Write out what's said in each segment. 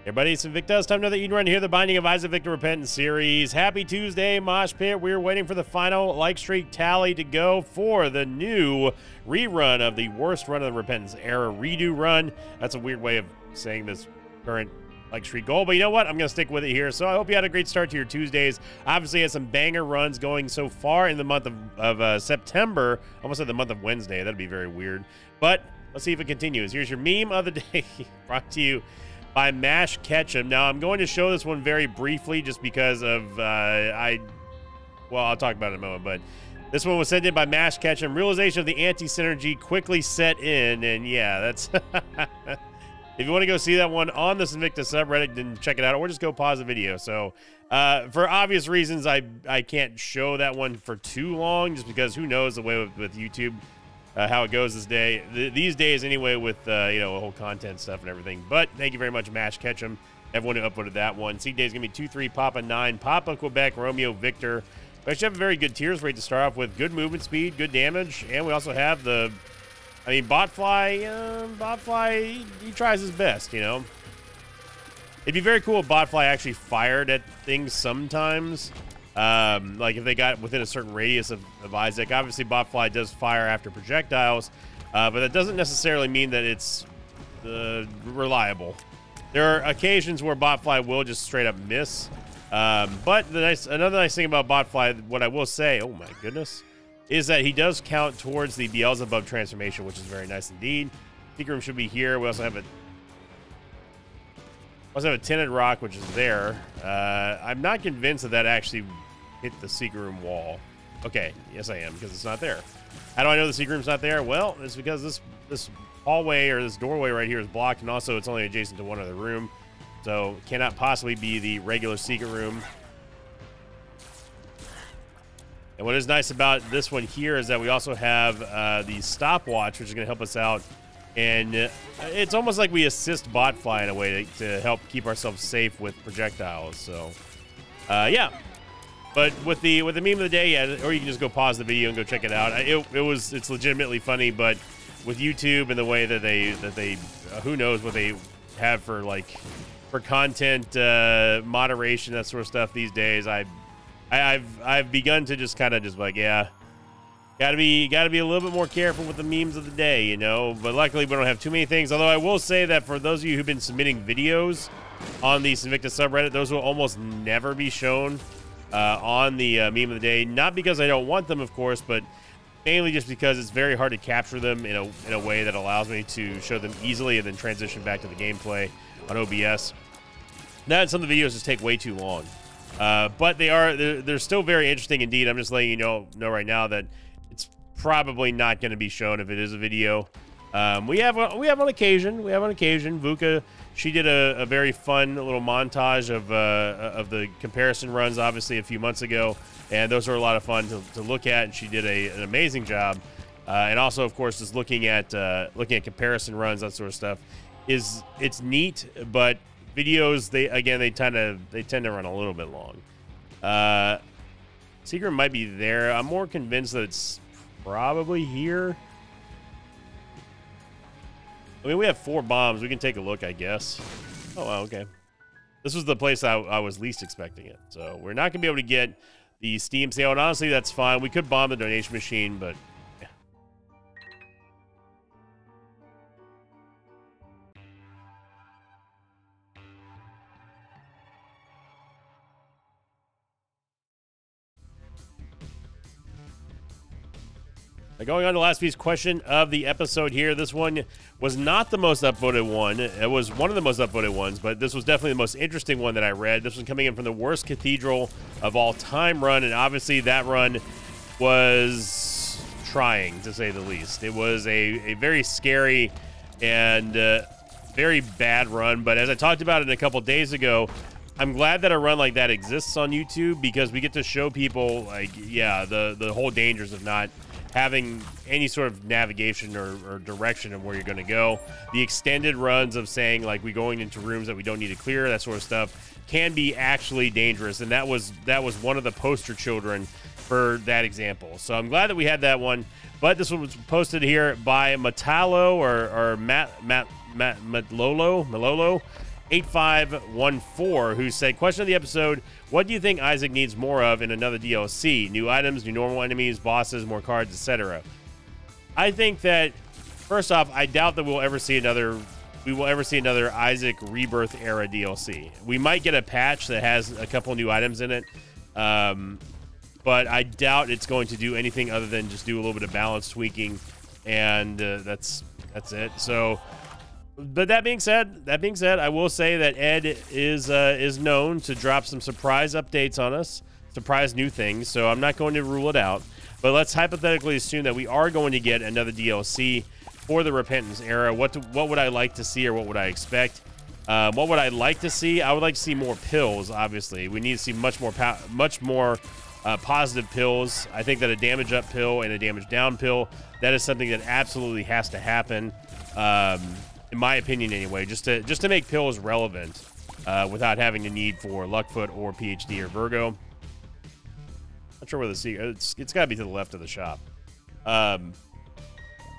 Everybody, it's Invictus. Time to know that you can run here. The Binding of Isaac Victor Repentance series. Happy Tuesday, Mosh Pit. We're waiting for the final like streak tally to go for the new rerun of the worst run of the Repentance era redo run. That's a weird way of saying this current like streak goal, but you know what? I'm going to stick with it here. So I hope you had a great start to your Tuesdays. Obviously, had some banger runs going so far in the month of September. Almost said the month of Wednesday. That'd be very weird. But let's see if it continues. Here's your meme of the day brought to you by Mash Ketchum. Now, I'm going to show this one very briefly just because of, well, I'll talk about it in a moment, but this one was sent in by Mash Ketchum. Realization of the anti-synergy quickly set in, and yeah, that's... If you want to go see that one on the Invictus subreddit, then check it out, or just go pause the video. So, for obvious reasons, I can't show that one for too long, just because who knows the way with YouTube, how it goes these days anyway, with you know, whole content stuff and everything. But thank you very much, Mash Ketchum, everyone who uploaded that one. Seed Day is going to be 2-3 Papa 9 Papa Quebec Romeo Victor. We actually have a very good tiers rate to start off with. Good movement speed, good damage, and we also have the, I mean, Botfly, he tries his best, you know. It'd be very cool if Botfly actually fired at things sometimes. Like if they got within a certain radius of Isaac. Obviously, Botfly does fire after projectiles, but that doesn't necessarily mean that it's reliable. There are occasions where Botfly will just straight up miss. But another nice thing about Botfly, what I will say, oh my goodness, is that he does count towards the Beelzebub transformation, which is very nice indeed. Secret room should be here. We also have a tinted rock, which is there. I'm not convinced that actually hit the secret room wall. Okay, yes I am, because it's not there. How do I know the secret room's not there? Well, it's because this hallway or this doorway right here is blocked, and also it's only adjacent to one other room, so it cannot possibly be the regular secret room. And what is nice about this one here is that we also have the stopwatch, which is going to help us out. And it's almost like we assist Botfly in a way to help keep ourselves safe with projectiles. So, yeah. But with the meme of the day, yeah, or you can just go pause the video and go check it out. It's legitimately funny, but with YouTube and the way that they who knows what they have for content moderation, that sort of stuff these days, I've begun to just kind of just like, yeah, gotta be a little bit more careful with the memes of the day, you know. But luckily we don't have too many things. Although I will say that for those of you who've been submitting videos on the Invictus subreddit, those will almost never be shown on the meme of the day. Not because I don't want them, of course, but mainly just because it's very hard to capture them in a way that allows me to show them easily and then transition back to the gameplay on OBS. That and some of the videos just take way too long. But they're still very interesting indeed. I'm just letting you know right now that it's probably not going to be shown if it is a video. We have on occasion. Vuka, she did a very fun little montage of the comparison runs, obviously a few months ago, and those are a lot of fun to look at. And she did an amazing job. And also, of course, just looking at comparison runs, that sort of stuff, it's neat, but videos, they tend to run a little bit long. Secret might be there. I'm more convinced that it's probably here. I mean, we have 4 bombs. We can take a look, I guess. Oh, wow, okay. This was the place I was least expecting it. So we're not going to be able to get the Steam sale, and honestly, that's fine. We could bomb the donation machine, but yeah. Going on to the last piece question of the episode here. This one was not the most upvoted one. It was one of the most upvoted ones, but this was definitely the most interesting one that I read. This one coming in from the worst cathedral of all time run, and obviously that run was trying, to say the least. It was a very scary and very bad run, but as I talked about it a couple days ago, I'm glad that a run like that exists on YouTube, because we get to show people, like, yeah, the whole dangers of not having any sort of navigation or direction of where you're going to go. The extended runs of saying, like, we going into rooms that we don't need to clear, that sort of stuff, can be actually dangerous, and that was one of the poster children for that example. So I'm glad that we had that one. But this one was posted here by Matalo or Malolo. 8514, who said, question of the episode, what do you think Isaac needs more of in another DLC? New items, new normal enemies, bosses, more cards, etc. I think that, first off, I doubt that we will ever see another Isaac Rebirth era DLC. We might get a patch that has a couple new items in it, but I doubt it's going to do anything other than just do a little bit of balance tweaking, and that's it. So, but that being said, I will say that Ed is known to drop some surprise updates on us, surprise new things. So I'm not going to rule it out, but let's hypothetically assume that we are going to get another DLC for the Repentance era. What would I like to see, or what would I expect? What would I like to see? I would like to see more pills. Obviously, we need to see much more positive pills. I think that a damage up pill and a damage down pill, that is something that absolutely has to happen. In my opinion anyway, just to make pills relevant without having the need for Luckfoot or PhD or Virgo. Not sure where the secret, it's got to be to the left of the shop.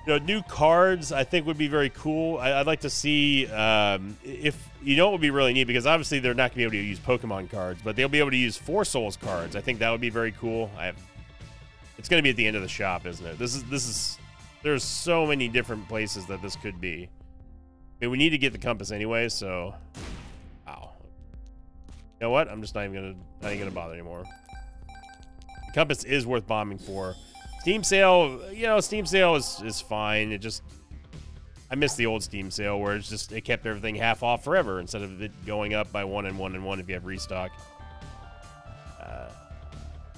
New cards I think would be very cool. I'd like to see if what would be really neat, because obviously they're not gonna be able to use Pokemon cards, but they'll be able to use Four Souls cards. I think that would be very cool. It's gonna be at the end of the shop, isn't it? There's so many different places that this could be. I mean, we need to get the compass anyway, so wow. You know what? I'm just not even gonna bother anymore. The compass is worth bombing for. Steam sale, Steam sale is fine. I miss the old Steam sale where it kept everything half off forever instead of it going up by 1 and 1 and 1 if you have restock.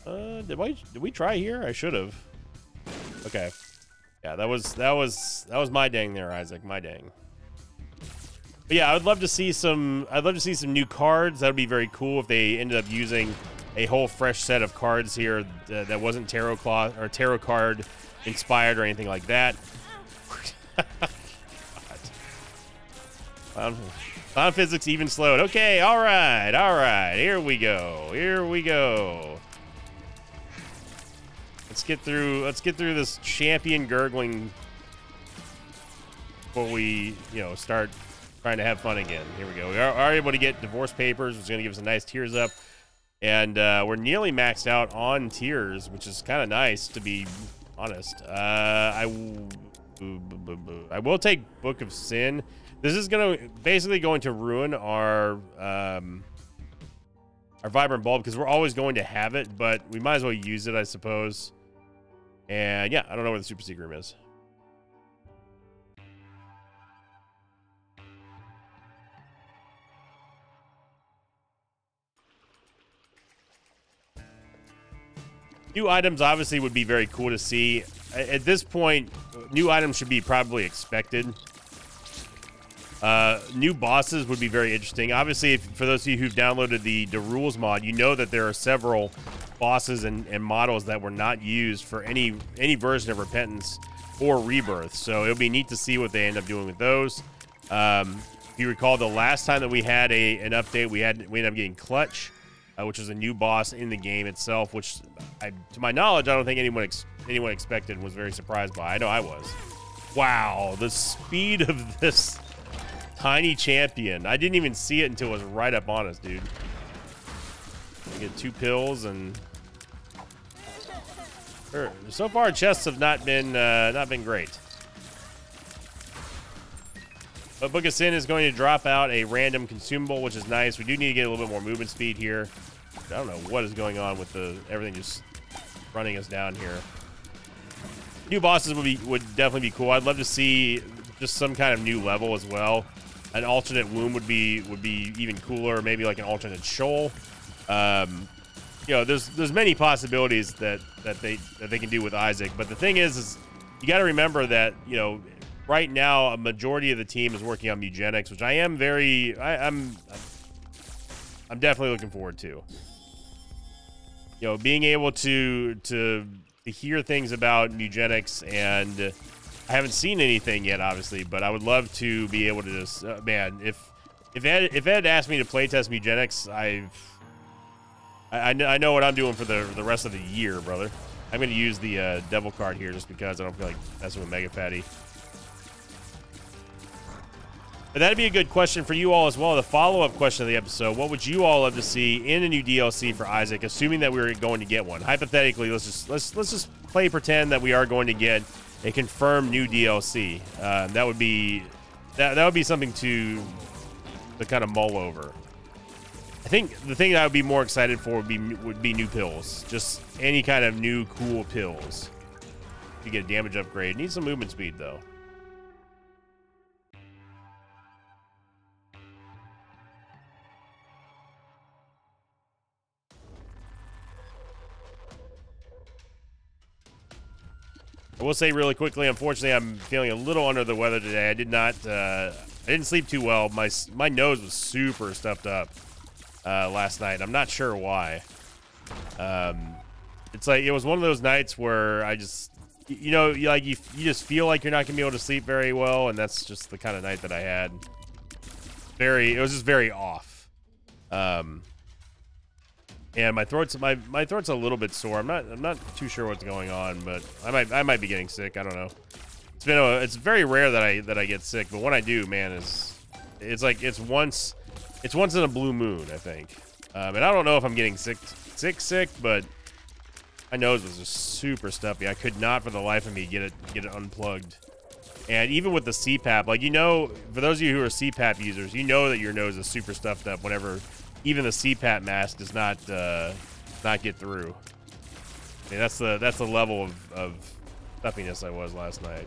Did we try here? I should have. Okay. Yeah, that was my dang there, Isaac. My dang. But yeah, I'd love to see some new cards. That would be very cool if they ended up using a whole fresh set of cards here that wasn't tarot card inspired or anything like that. Sound physics even slowed. Okay, all right. Here we go. Let's get through this champion gurgling before we, start trying to have fun again. Here we go. We are able to get divorce papers, which is going to give us a nice tears up. And we're nearly maxed out on tears, which is kind of nice, to be honest. I will take Book of Sin. This is basically going to ruin our Vibrant Bulb, because we're always going to have it, but we might as well use it, I suppose. And yeah, I don't know where the Super Secret Room is. New items obviously would be very cool to see. At this point, new items should be probably expected. New bosses would be very interesting. Obviously, for those of you who've downloaded the rules mod, you know that there are several bosses and models that were not used for any version of Repentance or Rebirth. So it'll be neat to see what they end up doing with those. If you recall, the last time that we had an update, we ended up getting Clutch, which is a new boss in the game itself, which, to my knowledge, I don't think anyone expected, was very surprised by. I know I was. Wow, the speed of this tiny champion. I didn't even see it until it was right up on us, dude. We get 2 pills, and sure. So far, chests have not been great. But Book of Sin is going to drop out a random consumable, which is nice. We do need to get a little bit more movement speed here. I don't know what is going on with everything just running us down here. New bosses would definitely be cool. I'd love to see just some kind of new level as well. An alternate womb would be even cooler. Maybe like an alternate shoal. There's many possibilities that they can do with Isaac. But the thing is you got to remember that right now a majority of the team is working on Mugenics, which I'm definitely looking forward to. Being able to hear things about Mugenics, and I haven't seen anything yet, obviously, but I would love to be able to just, man, if Ed asked me to playtest Mugenics, I know what I'm doing for the rest of the year, brother. I'm going to use the Devil card here just because I don't feel like messing with Mega Fatty. But that'd be a good question for you all as well. The follow-up question of the episode: what would you all love to see in a new DLC for Isaac, assuming that we were going to get one? Hypothetically, let's just play pretend that we are going to get a confirmed new DLC. That would be something to kind of mull over. I think the thing that I would be more excited for would be new pills. Just any kind of new cool pills. You get a damage upgrade. Need some movement speed though. I will say really quickly, unfortunately, I'm feeling a little under the weather today. I didn't sleep too well. My nose was super stuffed up last night. I'm not sure why. It's like it was one of those nights where I just, you just feel like you're not gonna be able to sleep very well, and that's just the kind of night that I had. It was just very off. And my throat's a little bit sore. I'm not too sure what's going on, but I might be getting sick. I don't know. It's very rare that I get sick, but when I do, man, it's once in a blue moon, I think. And I don't know if I'm getting sick, but my nose was just super stuffy. I could not for the life of me get it unplugged. And even with the CPAP, like, for those of you who are CPAP users, you know that your nose is super stuffed up whenever even the CPAP mask does not get through. I mean, that's the level of stuffiness I was last night.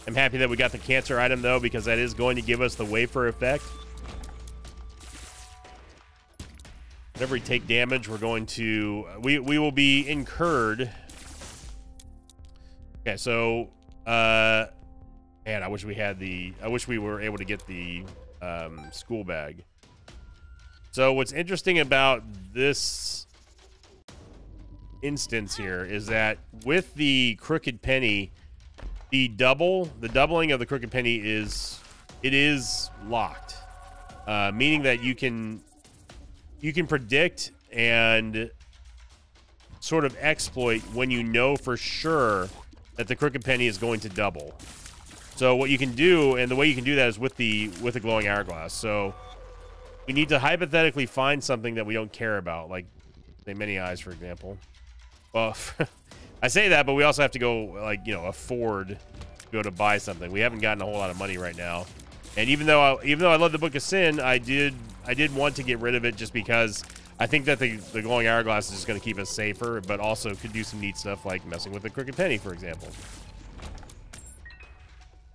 I'm happy that we got the cancer item though, because that is going to give us the wafer effect. Whenever we take damage, we're going to we will be incurred. Okay, so man, I wish we were able to get the school bag. So what's interesting about this instance here is that with the crooked penny, the doubling of the crooked penny is locked, meaning that you can predict and sort of exploit when you know for sure that the crooked penny is going to double. So what you can do, and the way you can do that is with the glowing hourglass. So we need to hypothetically find something that we don't care about, like say many eyes, for example. Well, I say that, but we also have to go, like, afford to go to buy something. We haven't gotten a whole lot of money right now. And even though I love the Book of Sin, I did want to get rid of it just because I think that the glowing hourglass is just going to keep us safer, but also could do some neat stuff like messing with the crooked penny, for example.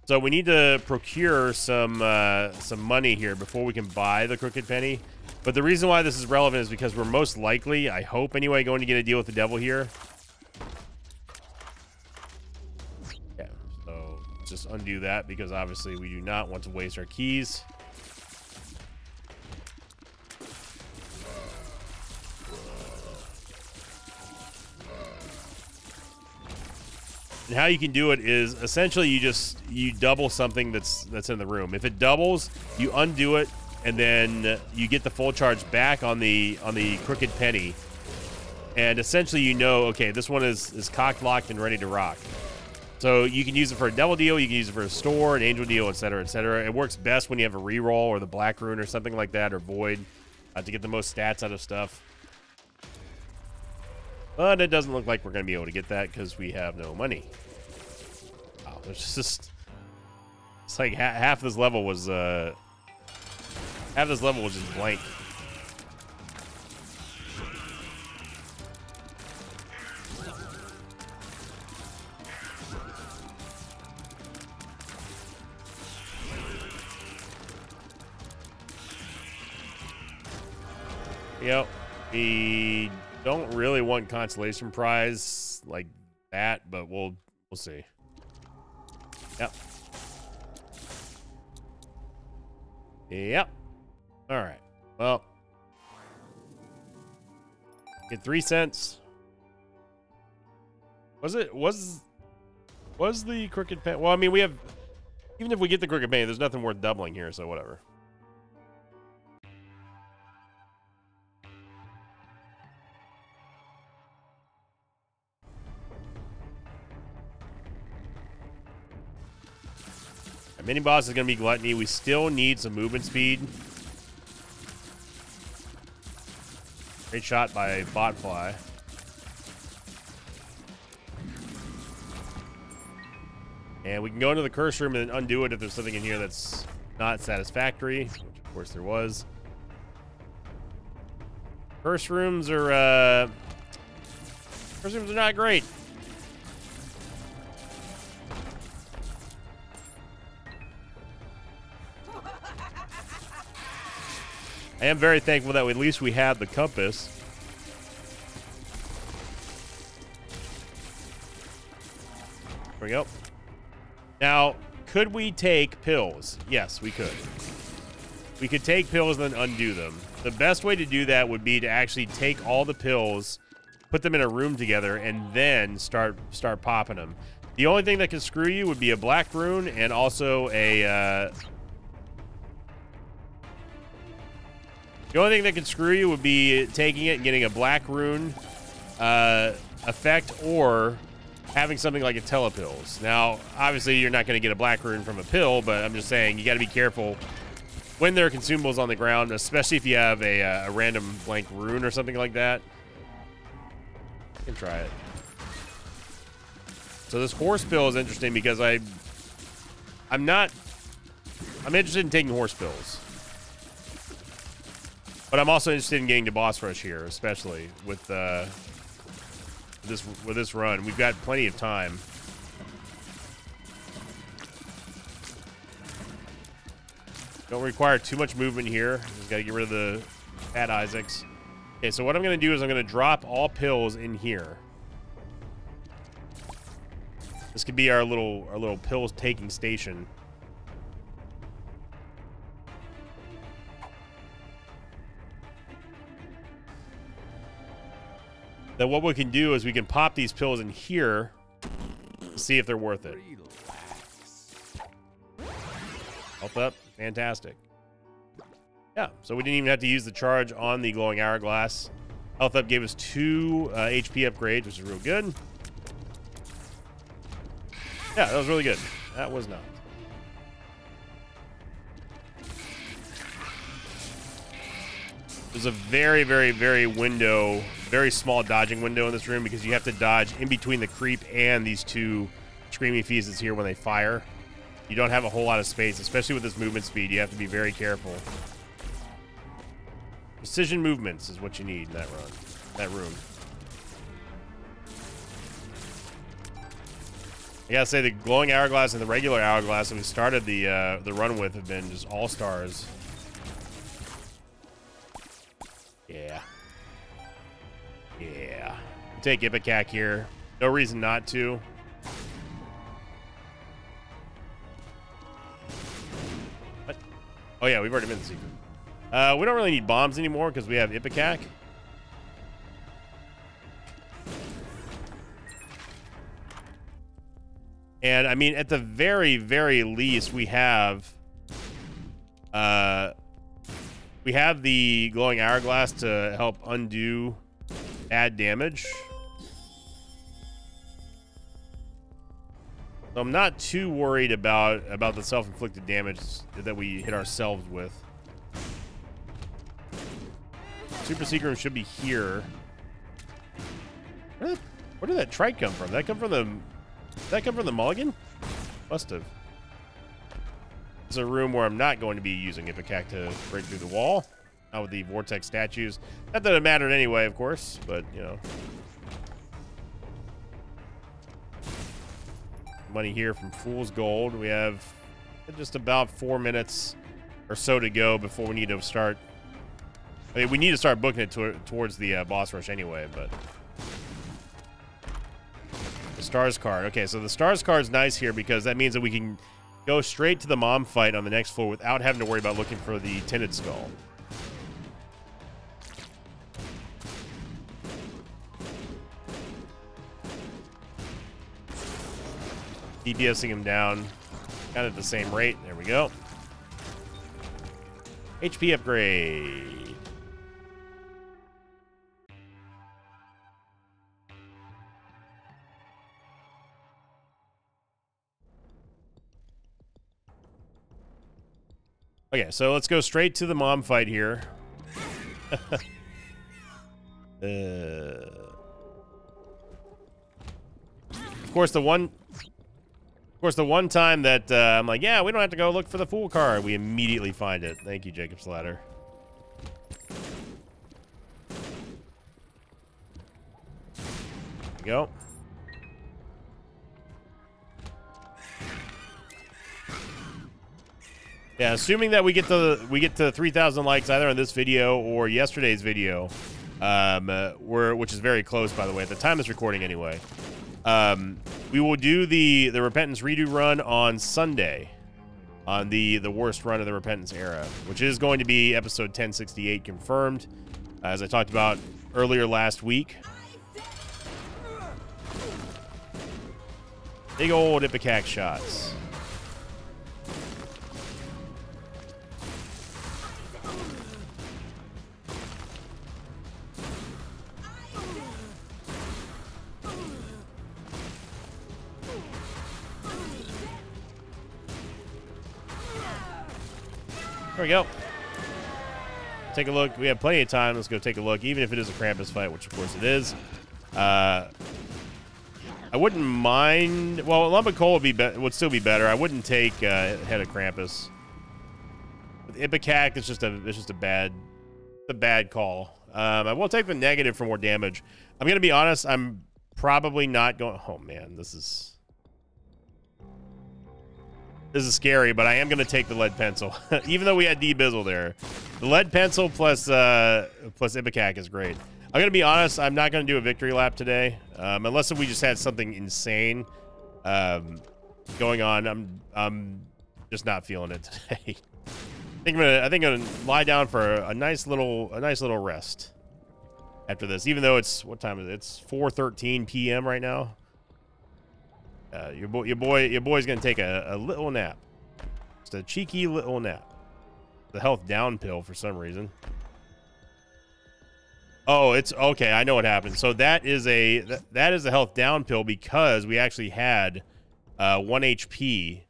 So we need to procure some money here before we can buy the crooked penny. But the reason why this is relevant is because we're most likely, I hope anyway, going to get a deal with the devil here. Yeah, so let's just undo that because obviously we do not want to waste our keys. And how you can do it is essentially you double something that's in the room. If it doubles, you undo it, and then you get the full charge back on the crooked penny. And essentially, okay, this one is cocked, locked, and ready to rock. So you can use it for a devil deal, you can use it for a store, an angel deal, etc., etc. It works best when you have a reroll or the black rune or something like that, or void, to get the most stats out of stuff. But it doesn't look like we're going to be able to get that because we have no money. Wow, there's just... It's like half this level was just blank. Yep. We don't really want consolation prize like that, but we'll see. Yep. Yep. All right. Well, get 3 cents. Was the crooked penny? Well, I mean, we have, even if we get the crooked penny, there's nothing worth doubling here, so whatever. Mini boss is going to be Gluttony. We still need some movement speed. Great shot by Botfly. And we can go into the curse room and undo it if there's something in here that's not satisfactory, which of course there was. Curse rooms are not great. I am very thankful that at least we have the compass. There we go. Now, could we take pills? Yes, we could. We could take pills and then undo them. The best way to do that would be to actually take all the pills, put them in a room together, and then start popping them. The only thing that can screw you would be a black rune and also a... the only thing that could screw you would be taking it and getting a black rune effect or having something like a telepills. Now, obviously, you're not going to get a black rune from a pill, but I'm just saying you got to be careful when there are consumables on the ground, especially if you have a random blank rune or something like that. You can try it. So this horse pill is interesting because I'm interested in taking horse pills. But I'm also interested in getting to boss rush here, especially with this run. We've got plenty of time. Don't require too much movement here. Just gotta get rid of the Fat Isaacs. Okay, so what I'm gonna do is I'm gonna drop all pills in here. This could be our little pills taking station. Then what we can do is we can pop these pills in here to see if they're worth it. Health up. Fantastic. Yeah, so we didn't even have to use the charge on the glowing hourglass. Health up gave us 2 HP upgrades, which is real good. Yeah, that was really good. That was not. There's a very, very, very small dodging window in this room because you have to dodge in between the creep and these 2 screaming feasts here when they fire. You don't have a whole lot of space, especially with this movement speed. You have to be very careful. Precision movements is what you need in that room. I gotta say, the glowing hourglass and the regular hourglass that we started the run with have been just all stars. Yeah. Yeah. We'll take Ipecac here. No reason not to. What? Oh yeah, we've already been the secret. We don't really need bombs anymore because we have Ipecac. And I mean, at the very, very least, we have the glowing hourglass to help undo bad damage. So I'm not too worried about the self-inflicted damage that we hit ourselves with. Super secret room should be here. Where did that trike come from? Did that come from the mulligan? Must have. This is a room where I'm not going to be using Ipecac to break through the wall. Not with the vortex statues. Not that it mattered anyway, of course, but you know. Money here from Fool's Gold. We have just about 4 minutes or so to go before we need to start. I mean, we need to start booking it towards the boss rush anyway, but. The Stars card. Okay, so the Stars card is nice here because that means that we can go straight to the mom fight on the next floor without having to worry about looking for the tinted skull. DPSing him down kind of at the same rate. There we go. HP upgrade. Okay, so let's go straight to the mom fight here. Of course, the one time that I'm like, yeah, we don't have to go look for the Fool card, we immediately find it. Thank you, Jacob's Ladder. There we go. Yeah, assuming that we get to 3,000 likes either on this video or yesterday's video, which is very close, by the way, at the time of this recording anyway. We will do the Repentance redo run on Sunday, on the worst run of the Repentance era, which is going to be episode 1068 confirmed, as I talked about earlier last week. Big old Ipecac shots. There we go. Take a look. We have plenty of time. Let's go take a look, even if it is a Krampus fight, which of course it is. I wouldn't mind. Well, Lump of Coal would still be better. I wouldn't take Head of Krampus. With Ipecac, it's just a bad call. I will take the negative for more damage. I'm gonna be honest. I'm probably not going. Oh man, this is scary, but I am going to take the Lead Pencil. Even though we had D-Bizzle there. The Lead Pencil plus Ipecac is great. I'm going to be honest, I'm not going to do a victory lap today. Unless we just had something insane going on. I'm just not feeling it today. I think I'm gonna lie down for a nice little rest after this. Even though what time is it? It's 4:13 p.m. right now. Your boy's gonna take a little nap, just a cheeky little nap. The health down pill for some reason. Oh, it's okay. I know what happened. So that is a health down pill because we actually had 1 HP,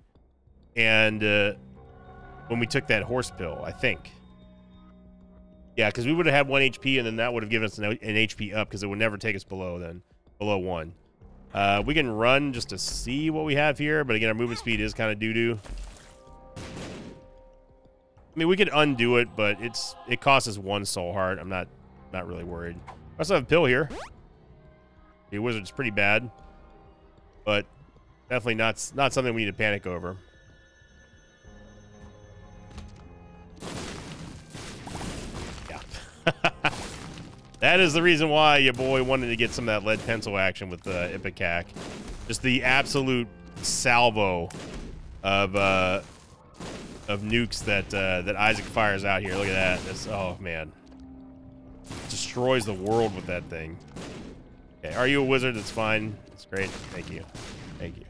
and when we took that horse pill, I think. Yeah, because we would have had 1 HP, and then that would have given us an HP up because it would never take us below 1. We can run just to see what we have here, but again, our movement speed is kind of doo-doo. I mean, we could undo it, but it costs us 1 soul heart. I'm not really worried. I also have a pill here. The wizard's pretty bad, but definitely not something we need to panic over. Yeah. That is the reason why your boy wanted to get some of that Lead Pencil action with Ipecac. Just the absolute salvo of nukes that Isaac fires out here. Look at that. Oh man, destroys the world with that thing. Okay, are you a wizard? That's fine. That's great. Thank you. Thank you.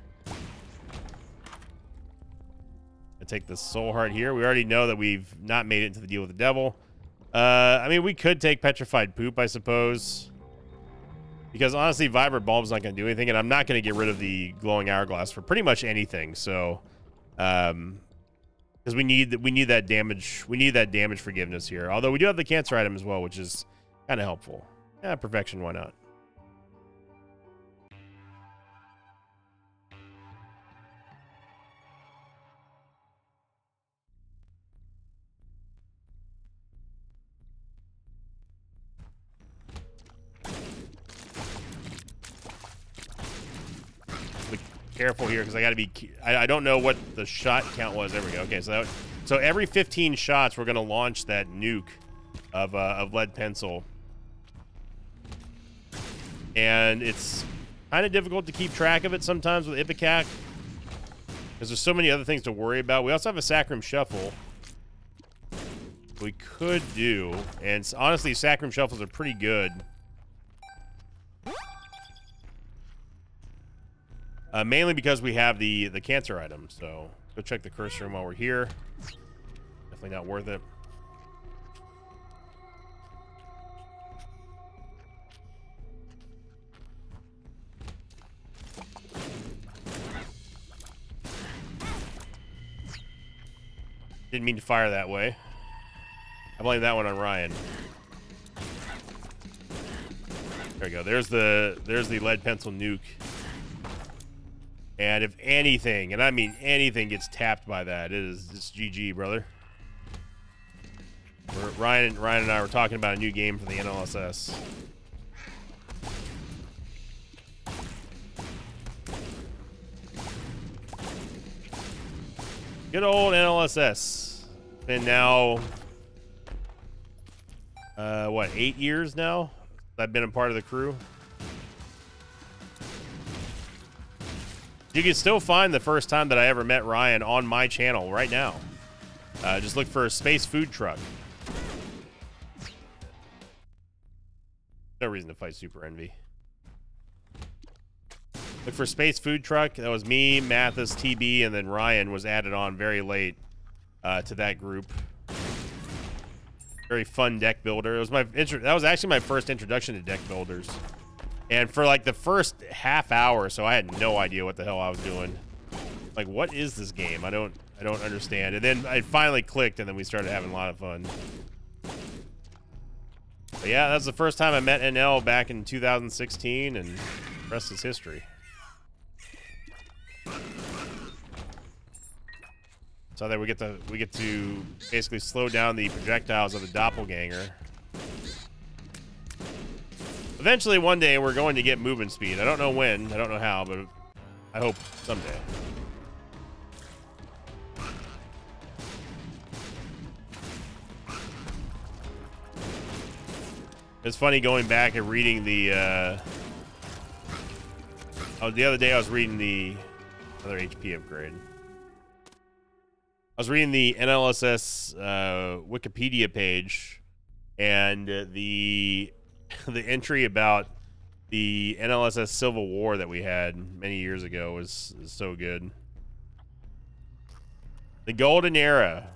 I take the soul heart here. We already know that we've not made it into the deal with the devil. I mean, we could take Petrified Poop, I suppose. Because honestly, Vibrant Bulb's not going to do anything, and I'm not going to get rid of the Glowing Hourglass for pretty much anything. So, because we need that damage. We need that damage forgiveness here. Although we do have the cancer item as well, which is kind of helpful. Yeah, perfection. Why not? Careful here because I got to be. I don't know what the shot count was. There we go. Okay, so every 15 shots we're gonna launch that nuke of Lead Pencil, and it's kind of difficult to keep track of it sometimes with Ipecac because there's so many other things to worry about. We also have a Sacrum Shuffle we could do, and honestly, Sacrum Shuffles are pretty good. Mainly because we have the cancer item, so let's go check the curse room while we're here. Definitely not worth it. Didn't mean to fire that way. I blame that one on Ryan. There we go. There's the lead pencil nuke. And if anything, and I mean anything, gets tapped by that, it's GG, brother. Ryan and I were talking about a new game for the NLSS. Good old NLSS. Been now, what, 8 years now? I've been a part of the crew. You can still find the first time that I ever met Ryan on my channel right now. Just look for Space Food Truck. No reason to fight Super Envy. Look for Space Food Truck. That was me, Mathis, TB, and then Ryan was added on very late to that group. Very fun deck builder. It was that was actually my first introduction to deck builders. And for like the first half hour, so I had no idea what the hell I was doing. Like, what is this game? I don't understand. And then I finally clicked, and then we started having a lot of fun. But yeah, that's the first time I met NL back in 2016, and the rest is history. So that we get to basically slow down the projectiles of the doppelganger. Eventually, one day, we're going to get movement speed. I don't know when, I don't know how, but I hope someday. It's funny going back and reading the, the other day I was reading another HP upgrade. I was reading the NLSS Wikipedia page, and the entry about the NLSS Civil War that we had many years ago is so good. The golden era.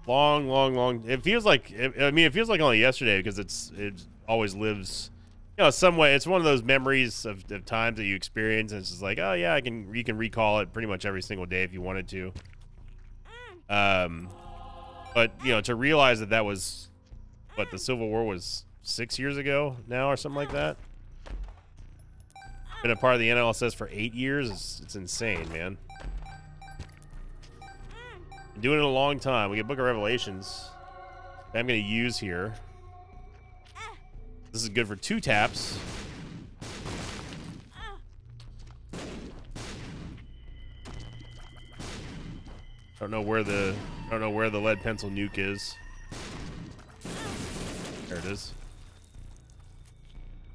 Long. It feels like, it feels like only yesterday because it always lives, you know, some way. It's one of those memories of times that you experience, and it's just like, oh yeah, you can recall it pretty much every single day if you wanted to. But you know, to realize that was what the Civil War was 6 years ago now or something like that. Been a part of the NLSS for 8 years. It's insane, man. Been doing it a long time. We get Book of Revelations that I'm going to use here. This is good for 2 taps. Don't know where the lead pencil nuke is. There it is.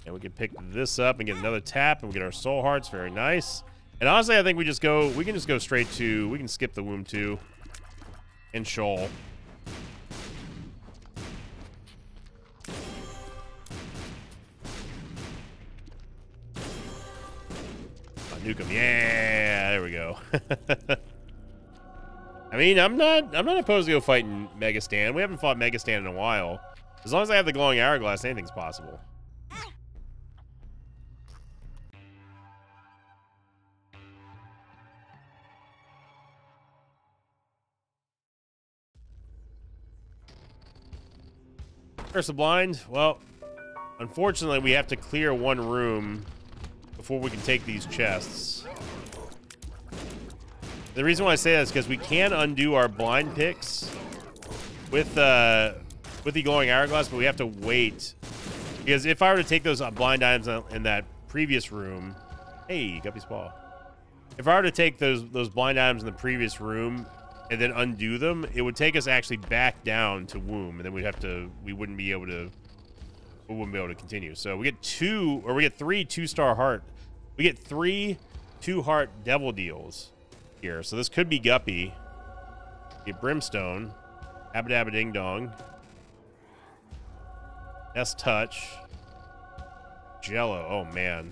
And we can pick this up and get another tap, and we get our soul hearts. Very nice. And honestly, I think we can just go straight to, we can skip the womb 2 and Shoal. Nuke him. Yeah, there we go. I mean, I'm not opposed to go fighting Megastan. We haven't fought Megastan in a while. As long as I have the glowing hourglass, anything's possible. Curse of Blind. Well, unfortunately, we have to clear one room before we can take these chests. The reason why I say that is because we can undo our blind picks with the glowing hourglass, but we have to wait. Because if I were to take those blind items in that previous room, hey, Guppy's Paw. If I were to take those blind items in the previous room and then undo them, it would take us actually back down to womb, and then we wouldn't be able to continue. So we get 3 2-star heart. We get 3 2-heart devil deals here. So this could be Guppy. Get Brimstone, Abba Dabba Ding Dong, S Touch, Jello. Oh man.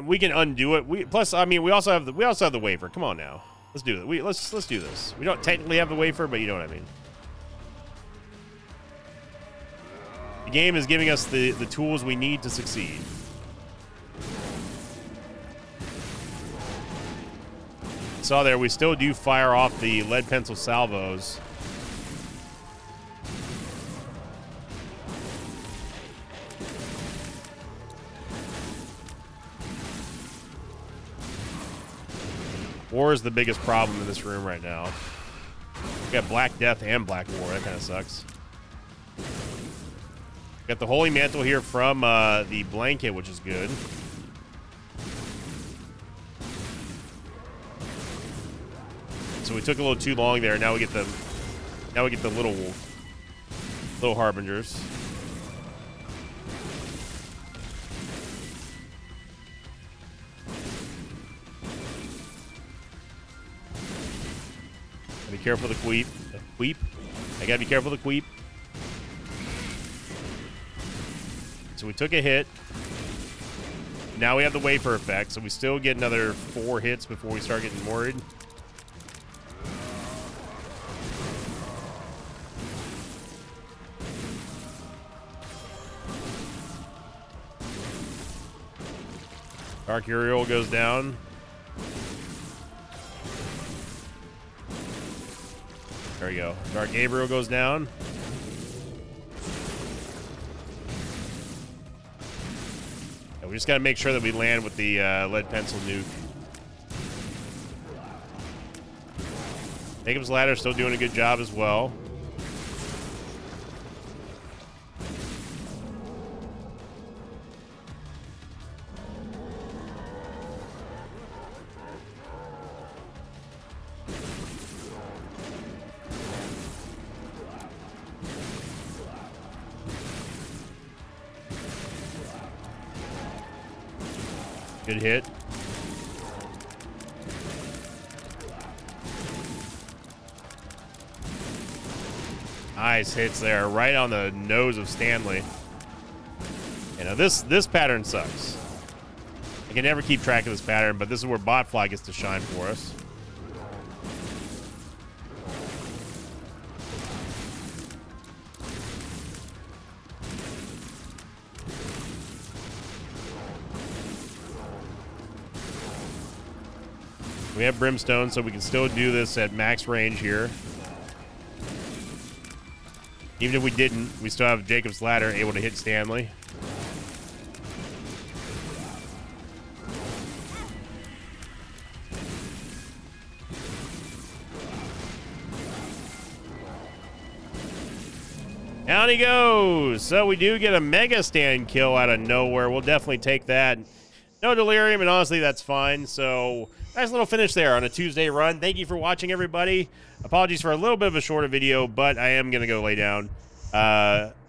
We can undo it. Plus, I mean, we also have the wafer. Come on now, let's do it. Let's do this. We don't technically have the wafer, but you know what I mean. game is giving us the tools we need to succeed. Saw there, we still do fire off the lead pencil salvos. War is the biggest problem in this room right now. We got Black Death and Black War. That kind of sucks. Got the Holy Mantle here from the blanket, which is good. So we took a little too long there. Now we get the little harbingers. Be careful of the queep. I gotta be careful of the queep. So we took a hit. Now we have the wafer effect, so we still get another 4 hits before we start getting worried. Dark Uriel goes down. There we go. Dark Gabriel goes down. And we just got to make sure that we land with the lead pencil nuke. Jacob's Ladder still doing a good job as well. Good hit. Nice hits there, right on the nose of Stanley. You know, this pattern sucks. I can never keep track of this pattern, but this is where Botfly gets to shine for us. We have Brimstone, so we can still do this at max range here. Even if we didn't, we still have Jacob's Ladder able to hit Stanley. Down he goes. So we do get a Mega Stand kill out of nowhere. We'll definitely take that. No Delirium, and honestly, that's fine. So nice little finish there on a Tuesday run. Thank you for watching, everybody. Apologies for a little bit of a shorter video, but I am going to go lay down.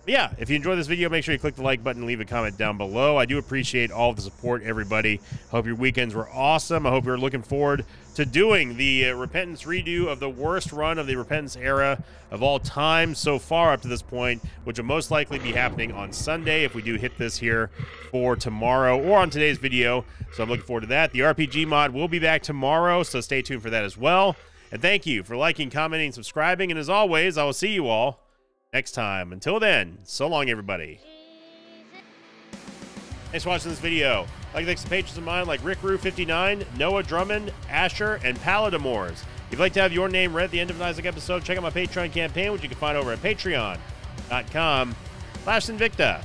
Yeah, if you enjoyed this video, make sure you click the like button and leave a comment down below. I do appreciate all of the support, everybody. Hope your weekends were awesome. I hope you're looking forward to doing the Repentance redo of the worst run of the Repentance era of all time so far up to this point, which will most likely be happening on Sunday if we do hit this here for tomorrow or on today's video. So I'm looking forward to that. The RPG mod will be back tomorrow, so stay tuned for that as well. And thank you for liking, commenting, and subscribing. And as always, I will see you all next time. Until then, so long, everybody. Thanks for watching this video. Like thanks to patrons of mine like Rickroo59, Noah Drummond, Asher, and Paladamores. If you'd like to have your name read at the end of an Isaac episode, check out my Patreon campaign, which you can find over at patreon.com/Sinvicta.